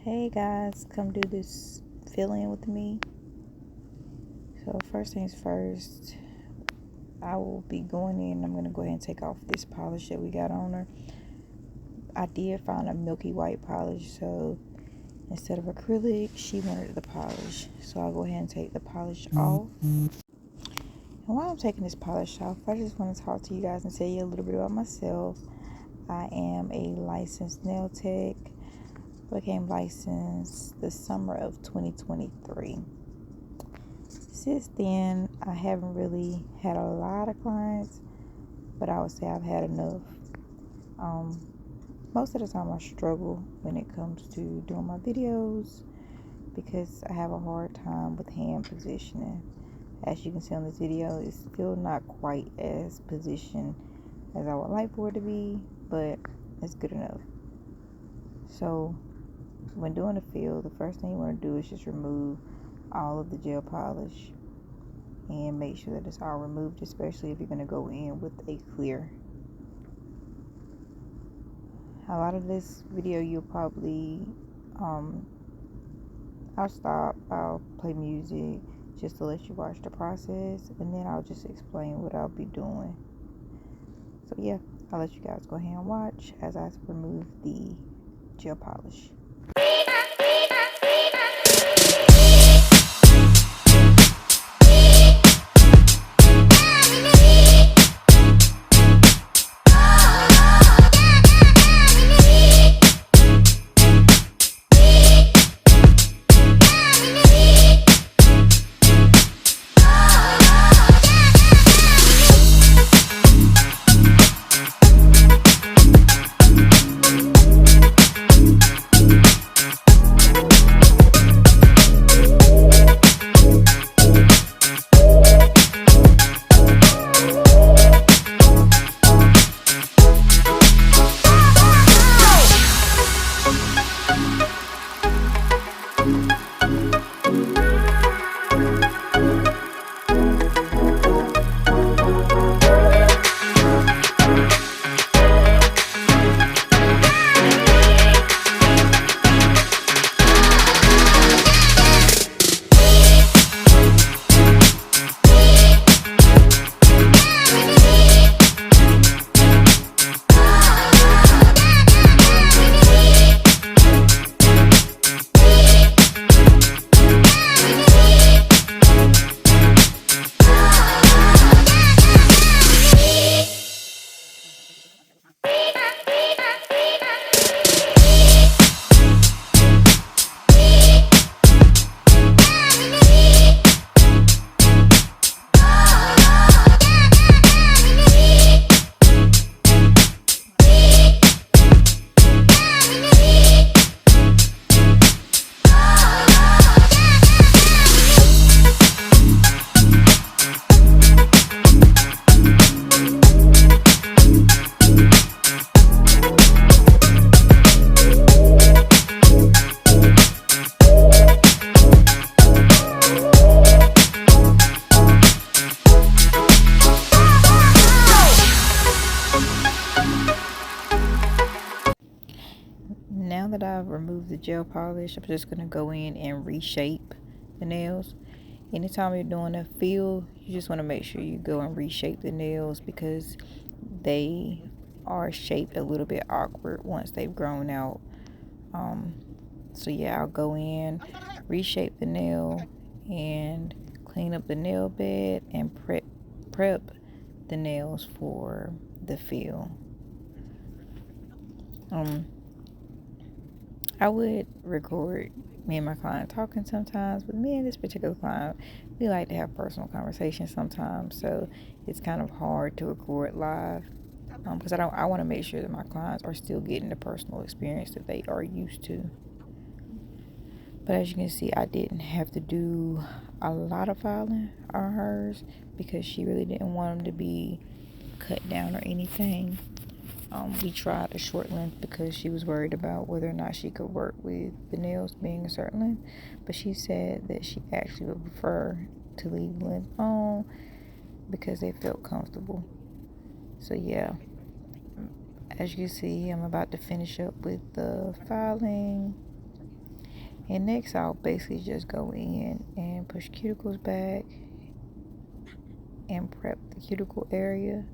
Hey guys, come do this fill-in with me. So first things first, I will be going in. I'm going to go ahead and take off this polish that we got on her. I did find a milky white polish, so instead of acrylic, she wanted the polish. So I'll go ahead and take the polish off. And while I'm taking this polish off, I just want to talk to you guys and tell you a little bit about myself. I am a licensed nail tech. Became licensed the summer of 2023. Since then, I haven't really had a lot of clients, but I would say I've had enough. Most of the time I struggle when it comes to doing my videos because I have a hard time with hand positioning. As you can see on this video, it's still not quite as positioned as I would like for it to be, but it's good enough. So when doing a fill, the first thing you want to do is just remove all of the gel polish and make sure that it's all removed, especially if you're going to go in with a clear. A lot of this video you'll probably I'll stop, I'll play music just to let you watch the process, and then I'll just explain what I'll be doing. So yeah, I'll let you guys go ahead and watch as I remove the gel polish. Now that I've removed the gel polish, I'm just going to go in and reshape the nails. Anytime you're doing a fill, you just want to make sure you go and reshape the nails because they are shaped a little bit awkward once they've grown out. So yeah, I'll go in, reshape the nail, and clean up the nail bed and prep the nails for the fill. I would record me and my client talking sometimes, but me and this particular client, we like to have personal conversations sometimes, so it's kind of hard to record live because I want to make sure that my clients are still getting the personal experience that they are used to. But as you can see, I didn't have to do a lot of filing on hers because she really didn't want them to be cut down or anything. We tried a short length because she was worried about whether or not she could work with the nails being a certain length, but she said that she actually would prefer to leave length on because they felt comfortable. So yeah, as you can see, I'm about to finish up with the filing. And next I'll basically just go in and push cuticles back and prep the cuticle area.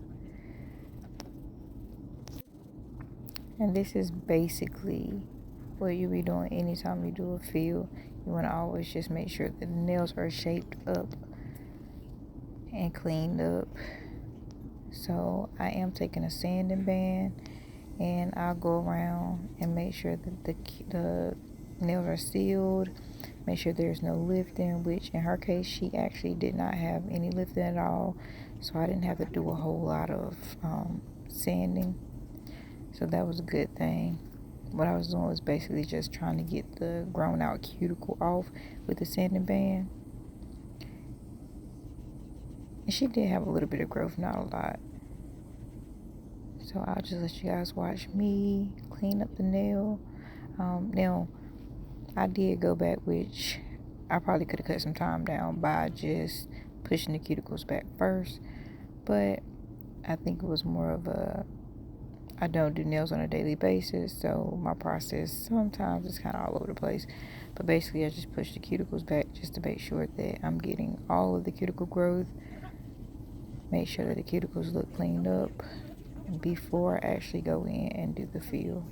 And this is basically what you'll be doing anytime you do a fill. You want to always just make sure that the nails are shaped up and cleaned up. So I am taking a sanding band and I'll go around and make sure that the nails are sealed, make sure there's no lifting, which in her case she actually did not have any lifting at all, so I didn't have to do a whole lot of sanding, so that was a good thing. What I was doing was basically just trying to get the grown out cuticle off with the sanding band, and she did have a little bit of growth, not a lot. So I'll just let you guys watch me clean up the nail. Now, I did go back, which I probably could have cut some time down by just pushing the cuticles back first. But I think it was more of I don't do nails on a daily basis, so my process sometimes is kind of all over the place. But basically, I just push the cuticles back just to make sure that I'm getting all of the cuticle growth. Make sure that the cuticles look cleaned up before I actually go in and do the fill.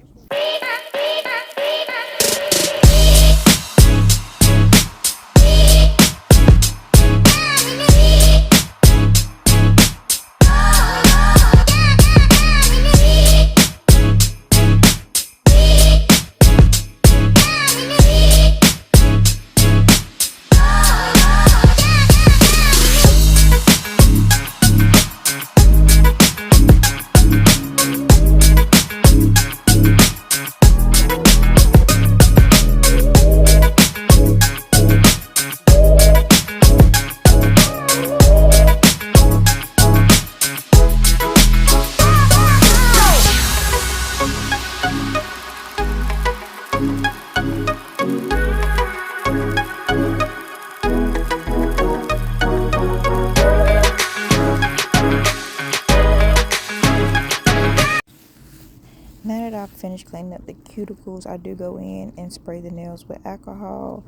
Now that I've finished cleaning up the cuticles, I do go in and spray the nails with alcohol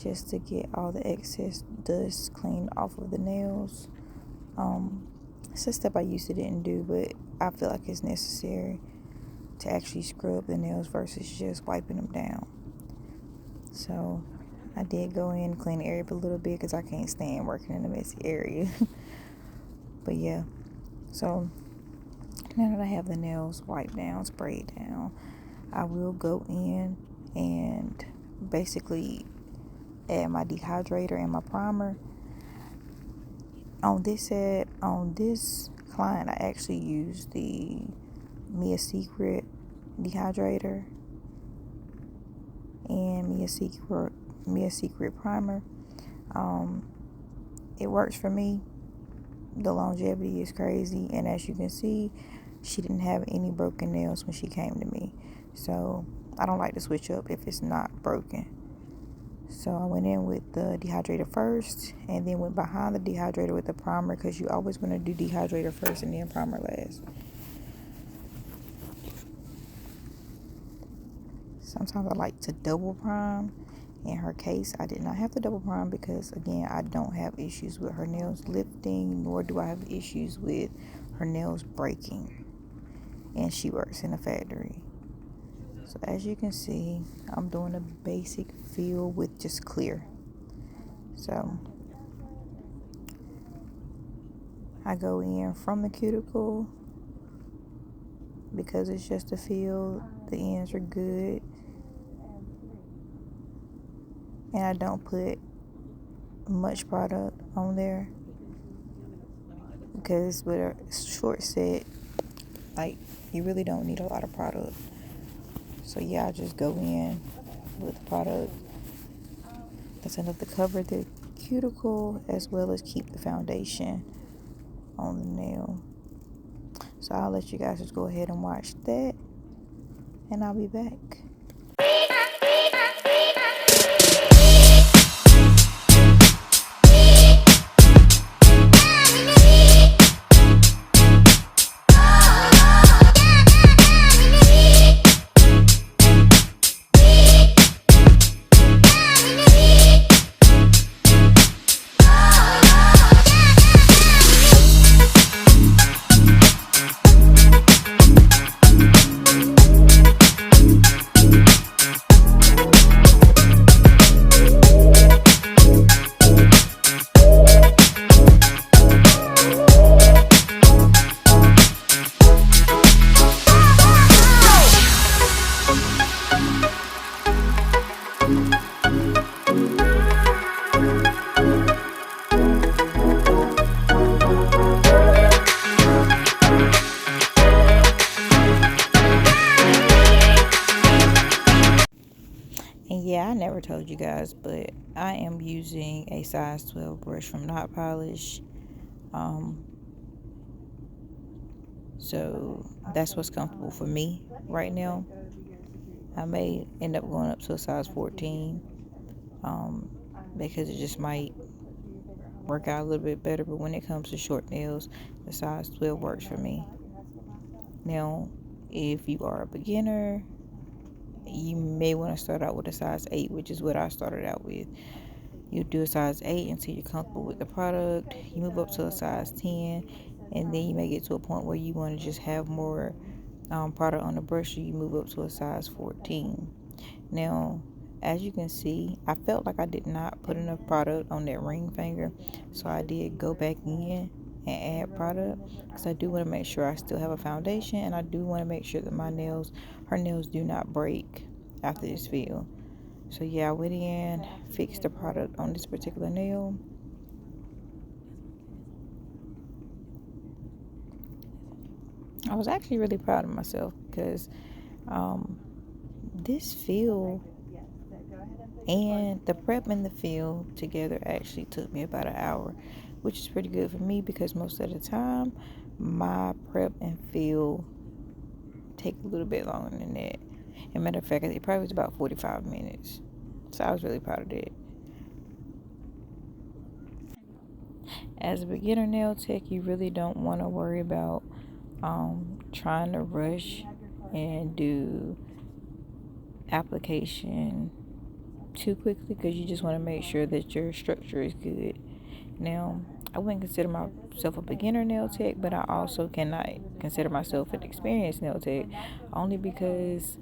just to get all the excess dust cleaned off of the nails. It's a step I used to didn't do, but I feel like it's necessary to actually scrub the nails versus just wiping them down. So I did go in and clean the area up a little bit because I can't stand working in a messy area. But yeah, so now that I have the nails wiped down, sprayed down, I will go in and basically add my dehydrator and my primer. On this client, I actually used the Mia Secret dehydrator and Mia Secret primer. It works for me. The longevity is crazy, and as you can see, she didn't have any broken nails when she came to me. So I don't like to switch up if it's not broken. So I went in with the dehydrator first and then went behind the dehydrator with the primer, because you always want to do dehydrator first and then primer last. Sometimes I like to double prime. In her case, I did not have to double prime because, again, I don't have issues with her nails lifting, nor do I have issues with her nails breaking. And she works in a factory. So as you can see, I'm doing a basic fill with just clear. So I go in from the cuticle because it's just a fill. The ends are good. And I don't put much product on there because with a short set, like, you really don't need a lot of product. So yeah, I just go in with product that's enough to cover the cuticle as well as keep the foundation on the nail. So I'll let you guys just go ahead and watch that, and I'll be back. And yeah, I never told you guys, but I am using a size 12 brush from Notpolish. Um, so that's what's comfortable for me right now. I may end up going up to a size 14 because it just might work out a little bit better. But when it comes to short nails, the size 12 works for me. Now, if you are a beginner, you may want to start out with a size 8, which is what I started out with. You do a size 8 until you're comfortable with the product. You move up to a size 10, and then you may get to a point where you want to just have more product on the brush, so you move up to a size 14. Now, as you can see, I felt like I did not put enough product on that ring finger, so I did go back in and add product because I do want to make sure I still have a foundation, and I do want to make sure that her nails do not break after this fill. So yeah, I went in, fixed the product on this particular nail. I was actually really proud of myself because this fill and the prep and the fill together actually took me about an hour, which is pretty good for me because most of the time my prep and fill take a little bit longer than that. As a matter of fact, it probably was about 45 minutes. So I was really proud of that. As a beginner nail tech, you really don't want to worry about trying to rush and do application too quickly because you just want to make sure that your structure is good. Now, I wouldn't consider myself a beginner nail tech, but I also cannot consider myself an experienced nail tech only because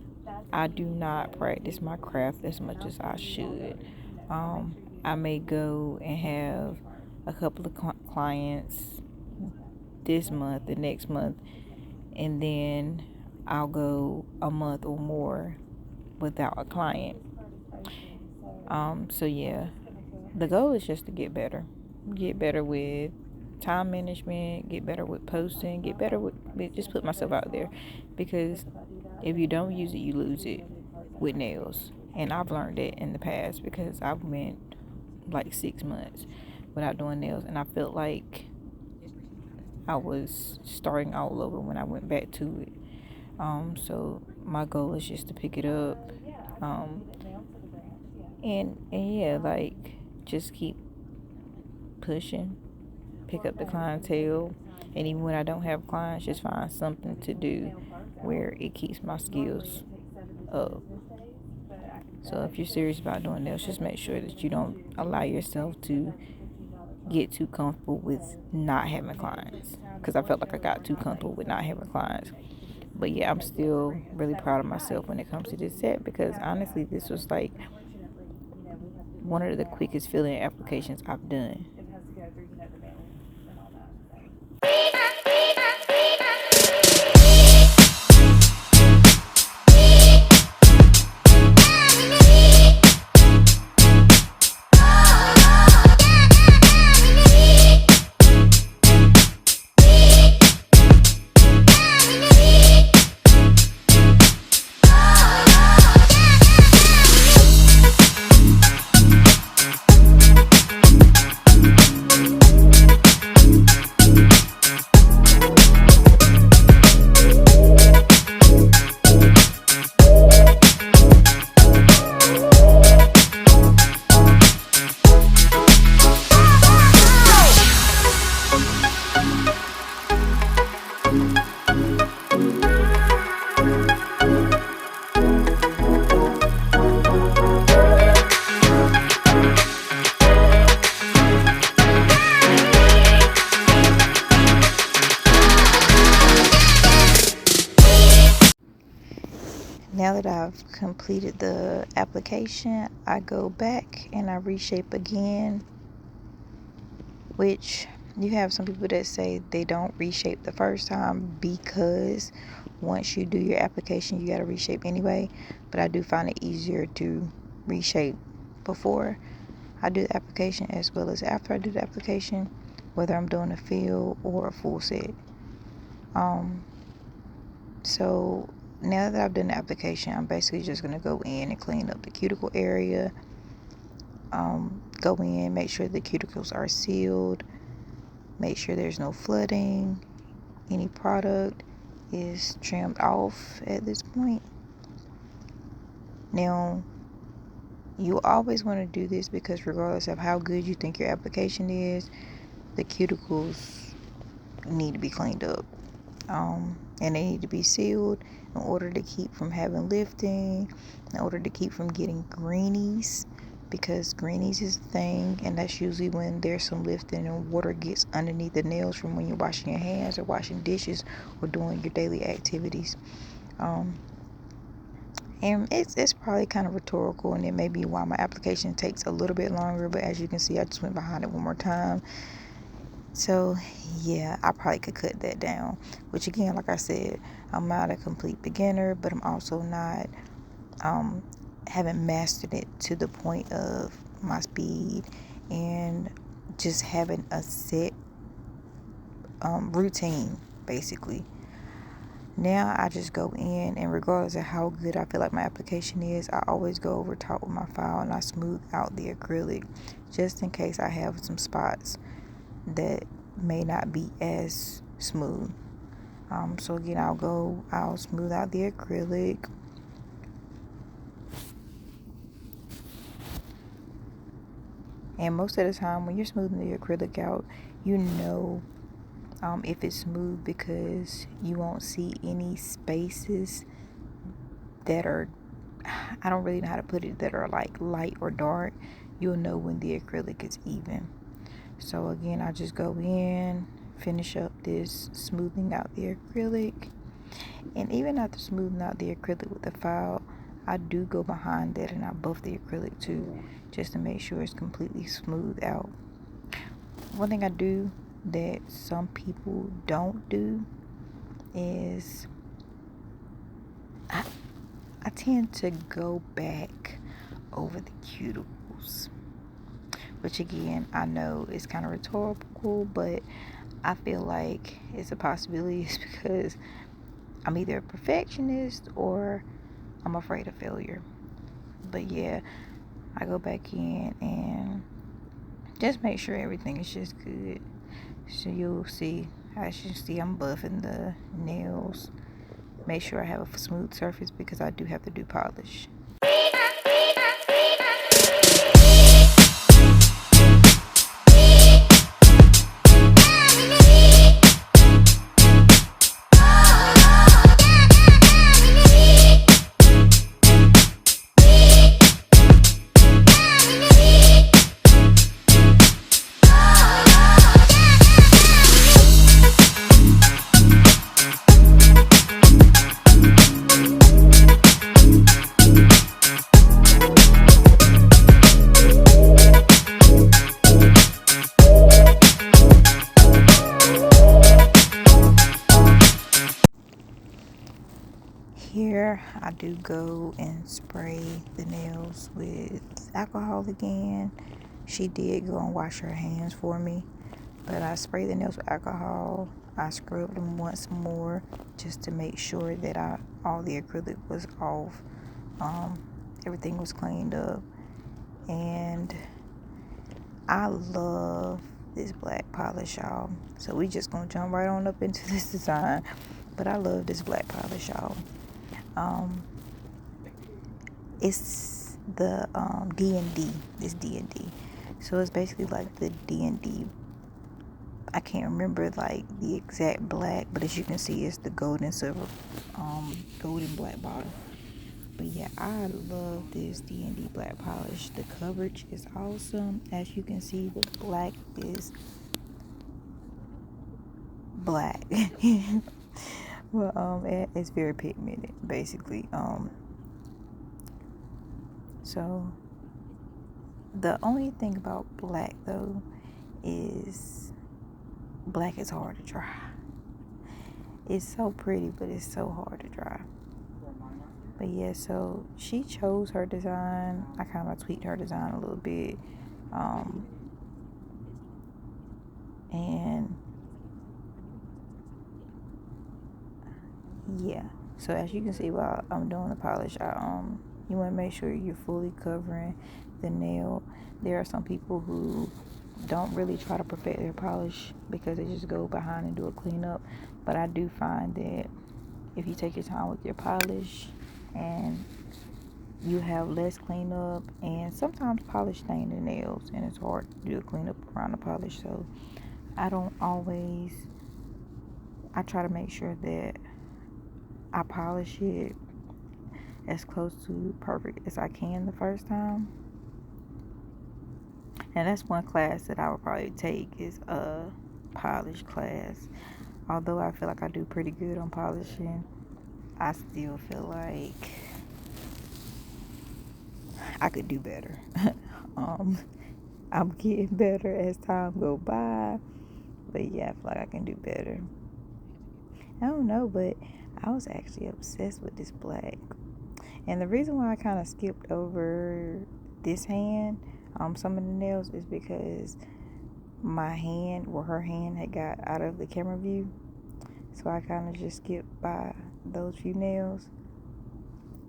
I do not practice my craft as much as I should. I may go and have a couple of clients this month, the next month, and then I'll go a month or more without a client. So yeah, the goal is just to get better with time management, get better with posting, get better with just put myself out there, because if you don't use it, you lose it with nails. And I've learned that in the past because I went like 6 months without doing nails, and I felt like I was starting all over when I went back to it. So my goal is just to pick it up, and yeah, like just keep pushing, pick up the clientele, and even when I don't have clients, just find something to do where it keeps my skills up. So if you're serious about doing nails, just make sure that you don't allow yourself to get too comfortable with not having clients, because I felt like I got too comfortable with not having clients. But yeah, I'm still really proud of myself when it comes to this set, because honestly, this was like one of the quickest filling applications I've done. Now that I've completed the application, I go back and I reshape again, which you have some people that say they don't reshape the first time because once you do your application, you got to reshape anyway. But I do find it easier to reshape before I do the application as well as after I do the application, whether I'm doing a fill or a full set. So now that I've done the application, I'm basically just going to go in and clean up the cuticle area. Go in, make sure the cuticles are sealed, make sure there's no flooding, any product is trimmed off at this point. Now, you always want to do this because regardless of how good you think your application is, the cuticles need to be cleaned up. And they need to be sealed in order to keep from having lifting, in order to keep from getting greenies, because greenies is a thing, and that's usually when there's some lifting and water gets underneath the nails from when you're washing your hands or washing dishes or doing your daily activities. And it's probably kind of rhetorical, and it may be why my application takes a little bit longer, but as you can see, I just went behind it one more time. So yeah, I probably could cut that down, which again, like I said, I'm not a complete beginner, but I'm also not haven't mastered it to the point of my speed and just having a set routine, basically. Now I just go in, and regardless of how good I feel like my application is, I always go over top with my file and I smooth out the acrylic just in case I have some spots that may not be as smooth. So again, I'll smooth out the acrylic. And most of the time when you're smoothing the acrylic out, you know if it's smooth because you won't see any spaces that are, I don't really know how to put it, that are like light or dark. You'll know when the acrylic is even. So again, I just go in, finish up this smoothing out the acrylic. And even after smoothing out the acrylic with the file, I do go behind that and I buff the acrylic too, just to make sure it's completely smoothed out. One thing I do that some people don't do is I tend to go back over the cuticles, which again, I know is kind of rhetorical, but I feel like it's a possibility. It's because I'm either a perfectionist or I'm afraid of failure. But yeah, I go back in and just make sure everything is just good. So you'll see, as you see, I'm buffing the nails. Make sure I have a smooth surface because I do have to do polish. Here I do go and spray the nails with alcohol again. She did go and wash her hands for me, but I spray the nails with alcohol. I scrub them once more just to make sure that all the acrylic was off. Everything was cleaned up, and I love this black polish, y'all. So we just gonna jump right on up into this design, but I love this black polish, y'all. It's the D&D. It's D&D. So it's basically like the D&D. I can't remember like the exact black, but as you can see, it's the gold and silver, gold and black bottle. But yeah, I love this D&D black polish. The coverage is awesome. As you can see, the black is black. Well, it's very pigmented, basically. So the only thing about black though is black is hard to dry. It's so pretty, but it's so hard to dry. But yeah, so she chose her design. I kind of tweaked her design a little bit. And yeah, So as you can see while I'm doing the polish, you want to make sure you're fully covering the nail. There are some people who don't really try to perfect their polish because they just go behind and do a cleanup. But I do find that if you take your time with your polish and you have less cleanup, and sometimes polish stain the nails and it's hard to do a cleanup around the polish. So I don't always, I try to make sure that I polish it as close to perfect as I can the first time. And that's one class that I would probably take, is a polish class. Although I feel like I do pretty good on polishing, I still feel like I could do better. I'm getting better as time go by, but yeah, I feel like I can do better. I don't know, but I was actually obsessed with this black. And the reason why I kind of skipped over this hand, some of the nails, is because my hand, or her hand, had got out of the camera view. So I kind of just skipped by those few nails.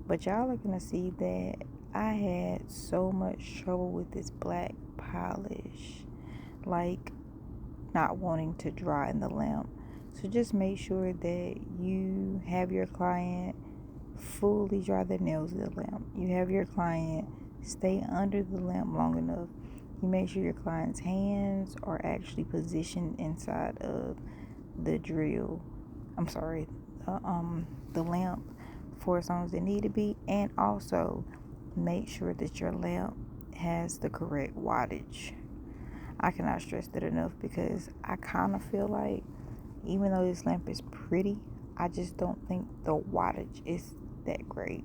But y'all are going to see that I had so much trouble with this black polish. Like, not wanting to dry in the lamp. So just make sure that you have your client fully dry their nails in the lamp. You have your client stay under the lamp long enough. You make sure your client's hands are actually positioned inside of the drill. The lamp for as long as they need to be, and also make sure that your lamp has the correct wattage. I cannot stress that enough, because I kind of feel like even though this lamp is pretty, I just don't think the wattage is that great.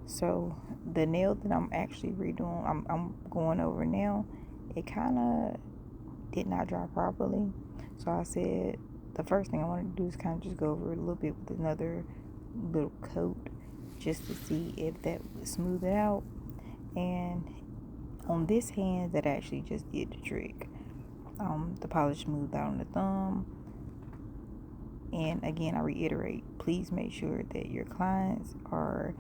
So the nail that I'm actually redoing, I'm going over now, it kind of did not dry properly. So I said the first thing I wanted to do is kind of just go over it a little bit with another little coat, just to see if that would smooth it out. And on this hand, that actually just did the trick. The polish smoothed out on the thumb. And again, I reiterate, please make sure that your clients are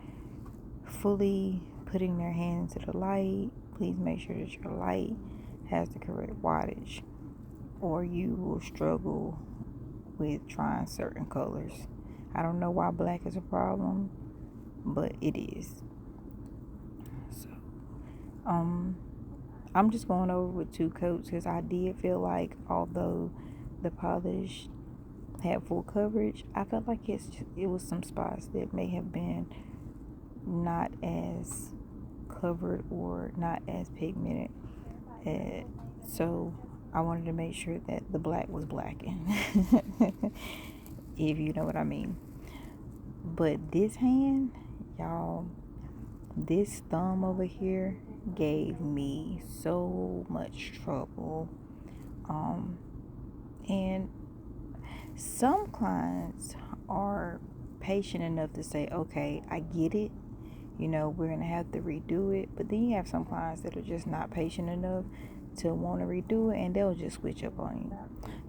fully putting their hand to the light. Please make sure that your light has the correct wattage, or you will struggle with trying certain colors. I don't know why black is a problem, but it is. So, I'm just going over with 2 coats, because I did feel like, although the polish had full coverage, I felt like it was some spots that may have been not as covered or not as pigmented. So I wanted to make sure that the black was blackened, if you know what I mean. But this hand, y'all, this thumb over here gave me so much trouble. And some clients are patient enough to say, okay, I get it, we're going to have to redo it. But then you have some clients that are just not patient enough to want to redo it, and they'll just switch up on you.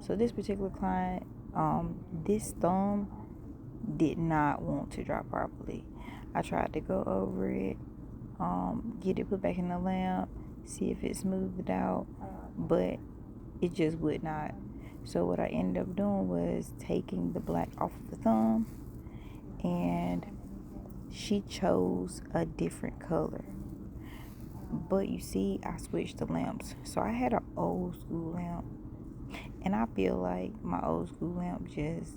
So this particular client, this thumb did not want to dry properly. I tried to go over it, get it put back in the lamp, see if it smoothed out, but it just would not. So what I ended up doing was taking the black off of the thumb, and she chose a different color. But you see, I switched the lamps. So I had an old school lamp, and I feel like my old school lamp just,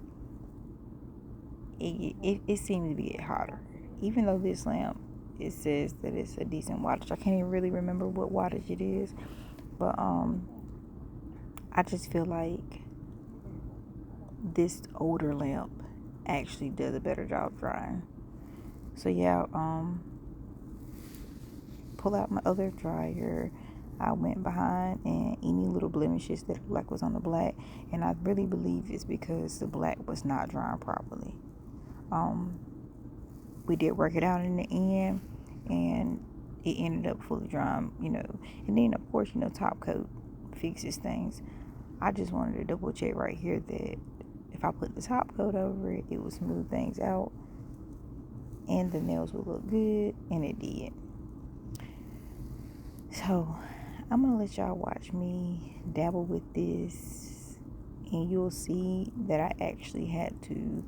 it seemed to get hotter. Even though this lamp, it says that it's a decent wattage. I can't even really remember what wattage it is. But I just feel like this older lamp actually does a better job drying. So yeah, pull out my other dryer. I went behind, and any little blemishes that like was on the black, and I really believe it's because the black was not drying properly. We did work it out in the end, and it ended up fully drying, and then of course, top coat fixes things. I just wanted to double check right here that if if I put the top coat over it, it would smooth things out and the nails would look good, and it did. So I'm gonna let y'all watch me dabble with this, and you'll see that I actually had to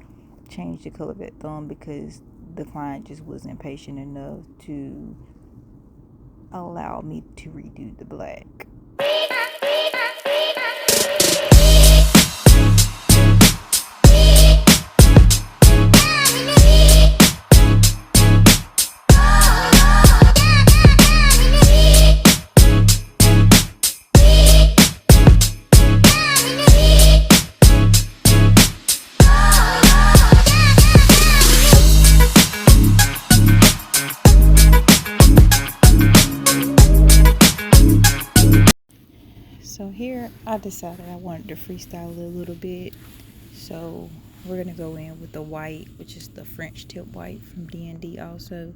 change the color of that thumb because the client just wasn't patient enough to allow me to redo the black. So here I decided I wanted to freestyle it a little bit. So we're going to go in with the white, which is the French tip white from D&D also.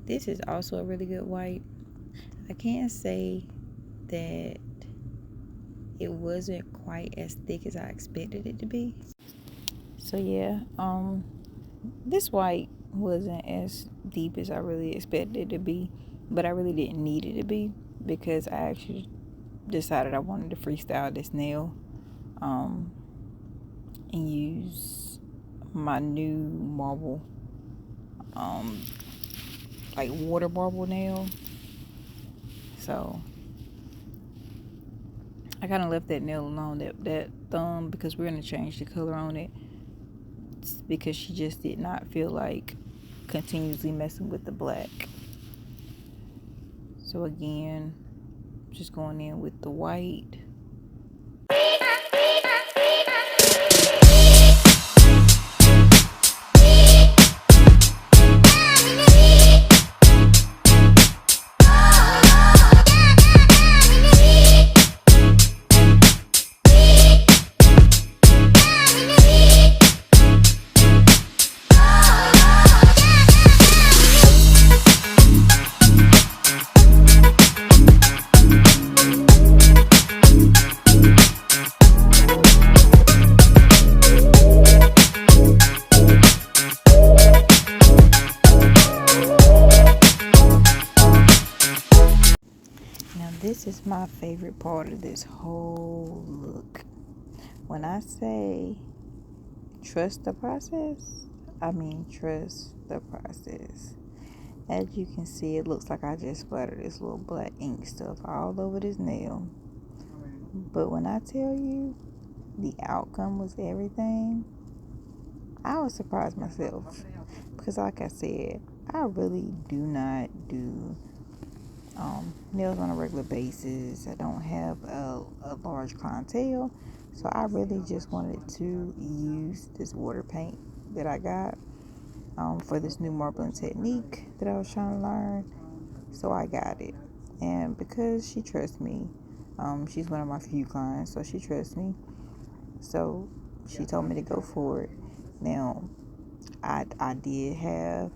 This is also a really good white. I can't say that it wasn't quite as thick as I expected it to be. So yeah, this white wasn't as deep as I really expected it to be, but I really didn't need it to be because I actually decided I wanted to freestyle this nail and use my new marble like water marble nail. So I kind of left that nail alone, that thumb, because we're going to change the color on it, because she just did not feel like continuously messing with the black. So again, just going in with the white. This is my favorite part of this whole look. When I say trust the process, I mean trust the process. As you can see, it looks like I just splattered this little black ink stuff all over this nail. But when I tell you the outcome was everything, I was surprised myself. Because like I said, I really do not do nails on a regular basis. I don't have a large clientele, so I really just wanted to use this water paint that I got for this new marbling technique that I was trying to learn. So I got it, and because she trusts me, she's one of my few clients, so she trusts me, so she told me to go for it. Now I did have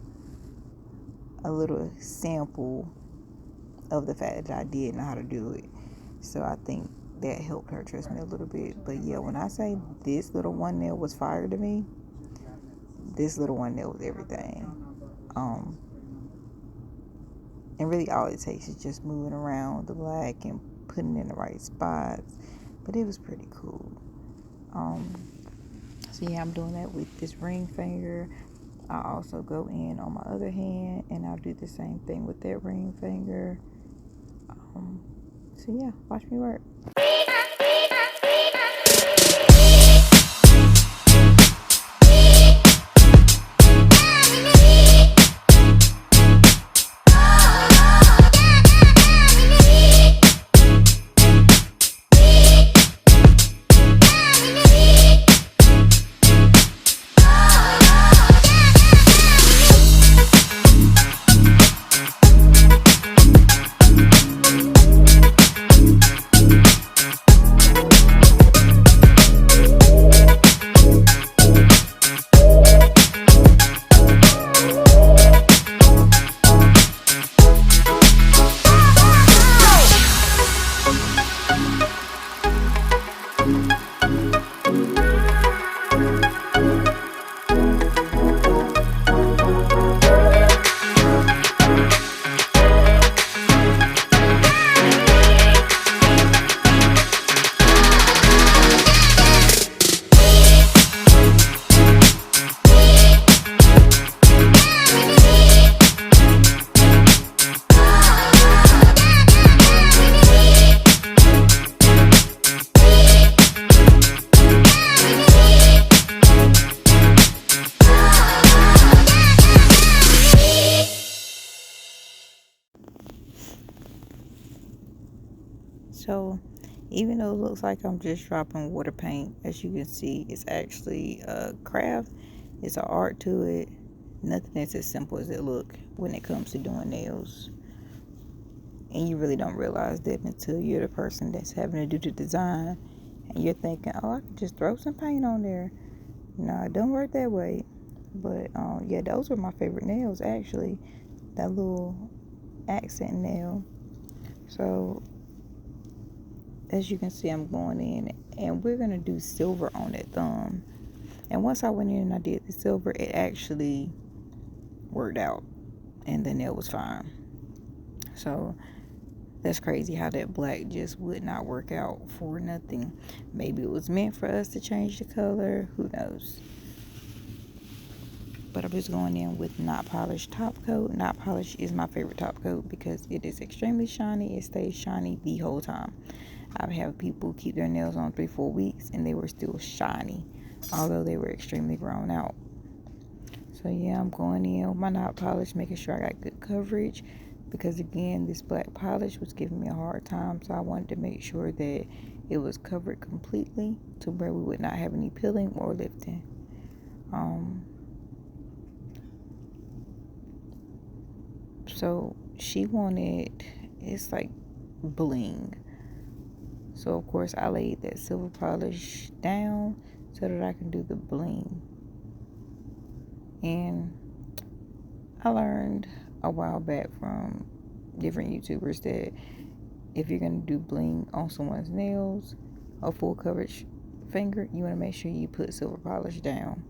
a little sample of the fact that I did know how to do it, so I think that helped her trust me a little bit. But yeah, when I say this little one nail was fire to me, this little one nail was everything. And really all it takes is just moving around the black and putting it in the right spots. But it was pretty cool. So yeah, I'm doing that with this ring finger. I also go in on my other hand and I'll do the same thing with that ring finger. So yeah, watch me work. So even though it looks like I'm just dropping water paint, as you can see, it's actually a craft. It's an art to it. Nothing is as simple as it look when it comes to doing nails. And you really don't realize that until you're the person that's having to do the design, and you're thinking, oh, I can just throw some paint on there. No, it don't work that way. But yeah, those were my favorite nails, actually. That little accent nail. So as you can see, I'm going in, and we're gonna do silver on that thumb. And once I went in and I did the silver, it actually worked out, and the nail was fine. So that's crazy how that black just would not work out for nothing. Maybe it was meant for us to change the color, who knows. But I'm just going in with Notpolish top coat. Notpolish is my favorite top coat because it is extremely shiny. It stays shiny the whole time. I've had people keep their nails on 3-4 weeks and they were still shiny, although they were extremely grown out. So yeah, I'm going in with my Notpolish, making sure I got good coverage, because again, this black polish was giving me a hard time, so I wanted to make sure that it was covered completely to where we would not have any peeling or lifting. So she wanted, it's like bling. So of course I laid that silver polish down so that I can do the bling. And I learned a while back from different YouTubers that if you're going to do bling on someone's nails, a full coverage finger, you want to make sure you put silver polish down.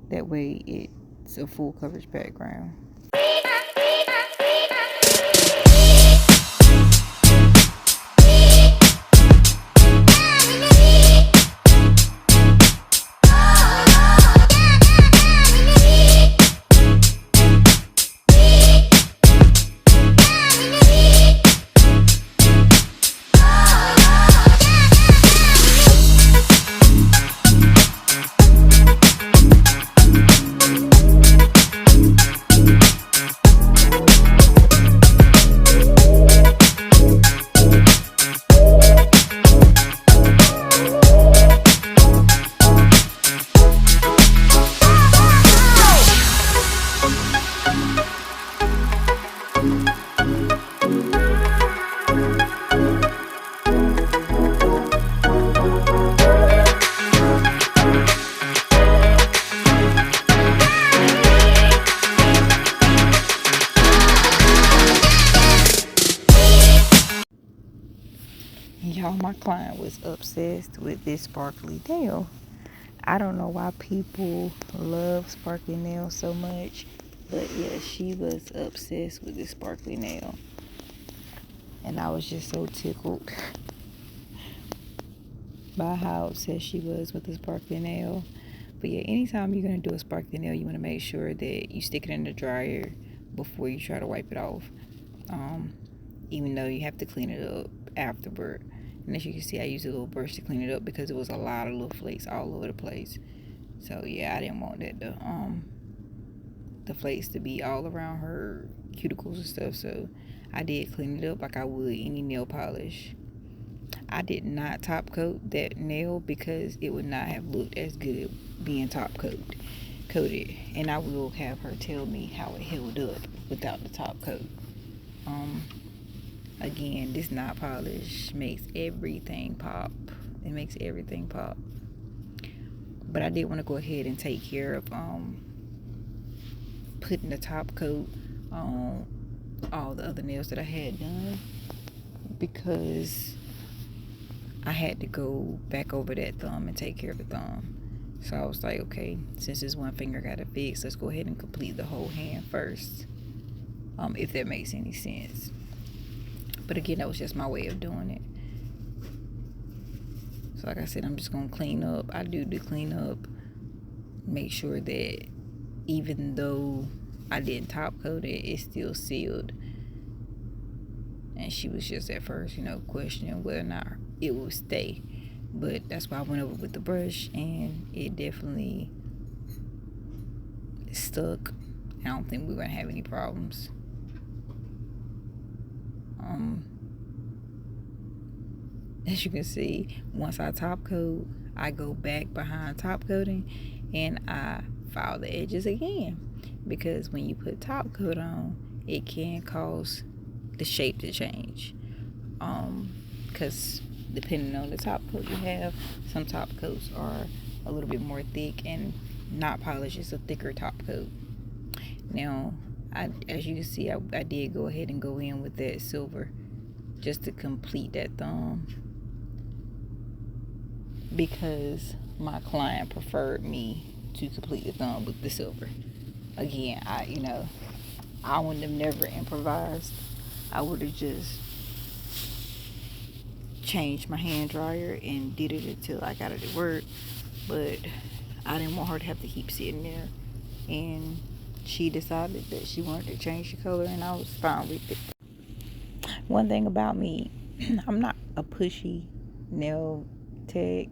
That way it's a full coverage background. Y'all, my client was obsessed with this sparkly nail. I don't know why people love sparkly nails so much, but yeah, she was obsessed with this sparkly nail. And I was just so tickled by how obsessed she was with the sparkly nail. But yeah, anytime you're going to do a sparkly nail, you want to make sure that you stick it in the dryer before you try to wipe it off. Even though you have to clean it up afterward. And as you can see, I used a little brush to clean it up because it was a lot of little flakes all over the place. So yeah, I didn't want that the flakes to be all around her cuticles and stuff. So I did clean it up like I would any nail polish. I did not top coat that nail because it would not have looked as good being top coated. And I will have her tell me how it held up without the top coat. Again, this Notpolish makes everything pop. It makes everything pop. But I did want to go ahead and take care of putting the top coat on all the other nails that I had done, because I had to go back over that thumb and take care of the thumb. So I was like, okay, since this one finger got it fixed, let's go ahead and complete the whole hand first, if that makes any sense. But again, that was just my way of doing it. So like I said, I'm just going to clean up. I do the clean up, make sure that even though I didn't top coat it, it's still sealed. And she was just at first, questioning whether or not it would stay. But that's why I went over with the brush, and it definitely stuck. I don't think we're going to have any problems. as you can see, once I top coat, I go back behind top coating and I file the edges again, because when you put top coat on, it can cause the shape to change. Because depending on the top coat you have, some top coats are a little bit more thick, and Notpolish is a thicker top coat. Now, as you can see, I did go ahead and go in with that silver just to complete that thumb, because my client preferred me to complete the thumb with the silver. Again, I wouldn't have never improvised. I would have just changed my hand dryer and did it until I got it to work. But I didn't want her to have to keep sitting there. And she decided that she wanted to change the color, and I was fine with it. One thing about me, I'm not a pushy nail tech.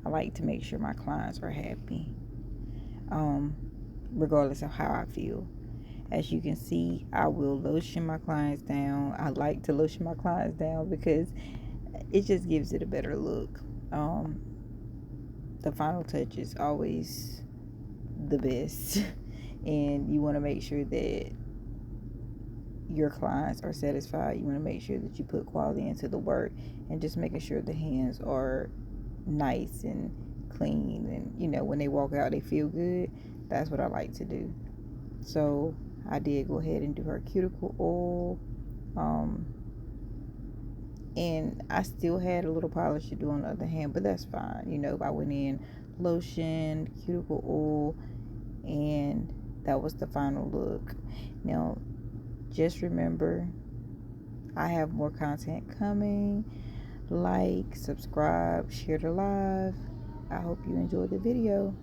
I like to make sure my clients are happy, regardless of how I feel. As you can see, I will lotion my clients down. I like to lotion my clients down because it just gives it a better look. The final touch is always the best, and you want to make sure that your clients are satisfied. You want to make sure that you put quality into the work, and just making sure the hands are nice and clean, and when they walk out they feel good. That's what I like to do. So I did go ahead and do her cuticle oil, and I still had a little polish to do on the other hand, but that's fine. I went in lotion, cuticle oil, and that was the final look. Now, just remember, I have more content coming. Like, subscribe, share the live. I hope you enjoyed the video.